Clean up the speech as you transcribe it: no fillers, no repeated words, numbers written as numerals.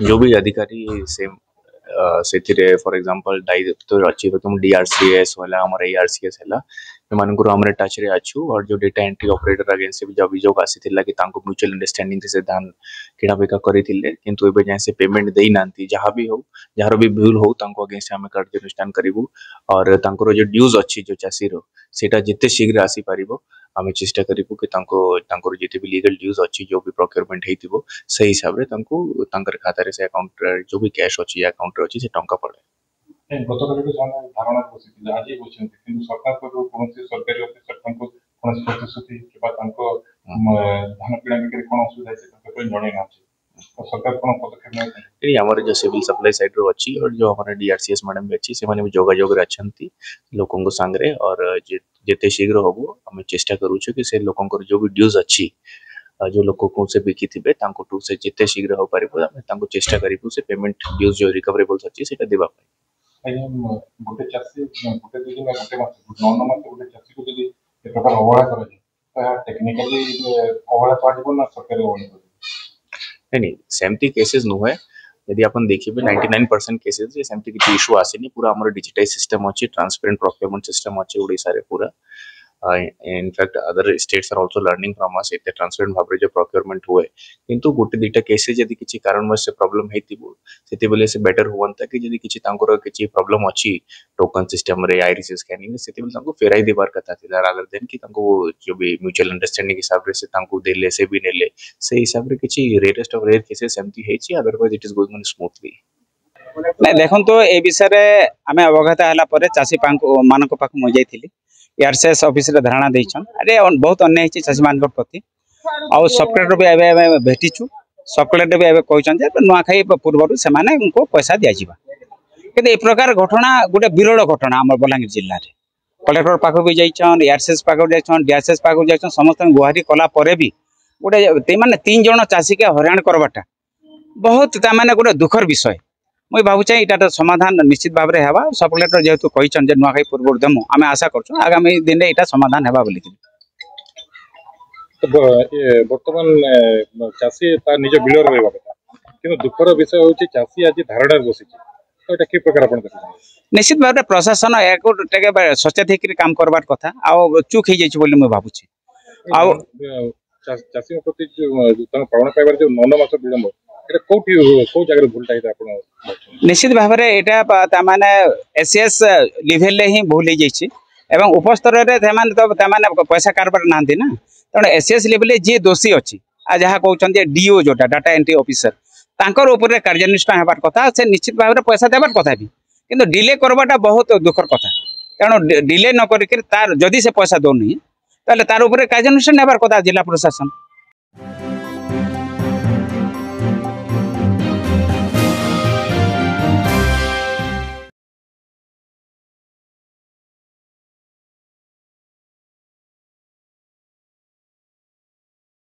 जो भी अधिकारी सेम से फॉर एग्जांपल दायित्व अच्छी तुम डीआरसीएस होला हमर एआरसीएस हैला एमानकर हमरे टच रे अछु और जो डेटा एंट्री ऑपरेटर अगेंस्ट भी जो अभियोग आसीथिला कि तांको म्यूचुअल अंडरस्टैंडिंग से धान किना बेका करिथिले किंतु एबे जाय से पेमेंट देई नांती जहां भी हो जहार भी भूल हो तांको अगेंस्ट हमें कार्यानुष्ठान करिवु और तांकर जो ड्यूज अच्छी जो चासी रो सेटा जिते शीघ्र आसी परिबो आमे चेष्टा करिवु कि तांको तांकर जिते भी लीगल ड्यूज अच्छी जो भी प्रोक्योरमेंट हेतिबो सही हिसाब रे तांको तांकर खाता रे से अकाउंट जो भी कैश अच्छी अकाउंट रे अच्छी से टंका पड़े ଗତକାଲି ସେମାନେ ଧାରଣା ବସିଥିଲେ ଆଜି ବସିଛନ୍ତି କିନ୍ତୁ ସରକାର ତରଫରୁ କୌଣସି ସରକାରୀ ଅଫିସର ତାଙ୍କୁ କୌଣସି ପ୍ରତିଶ୍ରୁତି କିମ୍ବା ତାଙ୍କ ଧାନ କିଣା ବିକ୍ରି କଣ ଅସୁବିଧା ହେଇଛି ତାଙ୍କ ପାଇଁ ଜଣେଇ नाहांती तो सरकार कौन पदक्षेप नहीं हमारे जो सिविल सप्लाई साइड रो अच्छी और जो हमारे डीआरसीएस मैडम भी अच्छी से माने भी जोगाजोग रे अछंती लोकन को संगरे और जेते शीघ्र होबो हम चेष्टा करू छ कि से लोकन को जो भी ड्यूज अच्छी जो लोक को से बिकी थिबे तांको टू से जेते शीघ्र हो परिबो हम तांको चेष्टा करिबो से पेमेंट ड्यूज जो रिकवरेबल्स अच्छी सेटा देबा पई आइ गोटे चासी गोटे दिन में गोटे मास 9 मास गोटे चासी को यदि ए प्रकार अवहेला करे तो टेक्निकली अवहेला तो आजिबो ना सरकारी अवहेला नहीं सेमती केसेस नुहे यदि अपन देखिए 99% केसेस ये सेमती किसी इशू आसेनी पूरा हमारा डिजिटाइज सिस्टम अच्छी ट्रांसपेरेंट प्रोक्योरमेंट सिस्टम अच्छी ओडिसा रे पूरा in fact other states are also learning from us एते ट्रांसपेरेंट भाबरे जो प्रोक्योरमेंट हुए किंतु गोटे दुटा केसेस यदि किछि कारणवश से प्रॉब्लम हेतिबो सेते बेले से बेटर हुवंता कि यदि किछि तांकर किछि प्रॉब्लम अच्छी टोकन सिस्टम रे आईरिस स्कैनिंग सेते बेले तांको फेराई देबार कथा थिला रादर देन कि तांको जो भी म्यूचुअल अंडरस्टैंडिंग हिसाब रे से तांको देले से भी नेले से हिसाब रे किछि रेयरेस्ट ऑफ रेयर केसेस एमती हेछि otherwise it is going on smoothly नहीं देखो तो ए विषय आम अवगत है चाषी मान पाक मुझे जाइली एआरसीएस ऑफिस रे धारणा देछन अरे बहुत अन्याय है चाषी मान प्रति आउ सॉफ्टवेयर भी एबे भेटिछु सॉफ्टवेयर भी एबे कहछन जे नुआखाई पूर्व से माने उनको पैसा दिया जिबा किंतु ए प्रकार घटना गोटे विरल घटना हमर बलांगीर जिल्ला रे कलेक्टर पाख भी जाइछन एआरसीएस पाख जाइछन डीआरसीएस पाख जाइछन समस्त गुहारी कला परे भी गोटे माने 3 जण चाषी के हरियाण करबाटा बहुत ता माने गोटे दुखर विषय मुझे भावुचे यहाँ समाधान निश्चित भाव में है सप्लेटर जेहेतु कही नुआखाई पूर्व देमु आम आशा कर आगामी दिन में यहाँ समाधान है बोलिक बर्तमान चाषी निज बिल रहा कथा कि दुखर विषय हूँ चाषी आज धारणा बसी तो ये कि प्रकार निश्चित भाव में प्रशासन या सचेत होकर काम करवार कथा आ चूक हो जाए भावुची चाषी प्रति पालन पाइबार जो 9 मास विलंब निश्चित भाव में यहाँ माने एसीएस लेवल ही भूल हो जाए उपस्तर तो पैसा कारबार ना ना तेणु एसीएस लेवल जी दोषी अच्छी आ जहाँ कहते डीओ जोटा डाटा एंट्री ऑफिसर तांकर कार्यानुष्ठान होबार कथा से निश्चित भाव में पैसा देवार कथा भी किंतु डिले करवाटा बहुत दुखर कथा तेणु डिले न करी तार जदि से पैसा दौनी तार कार्यानुष्ठान होबार कथा जिला प्रशासन।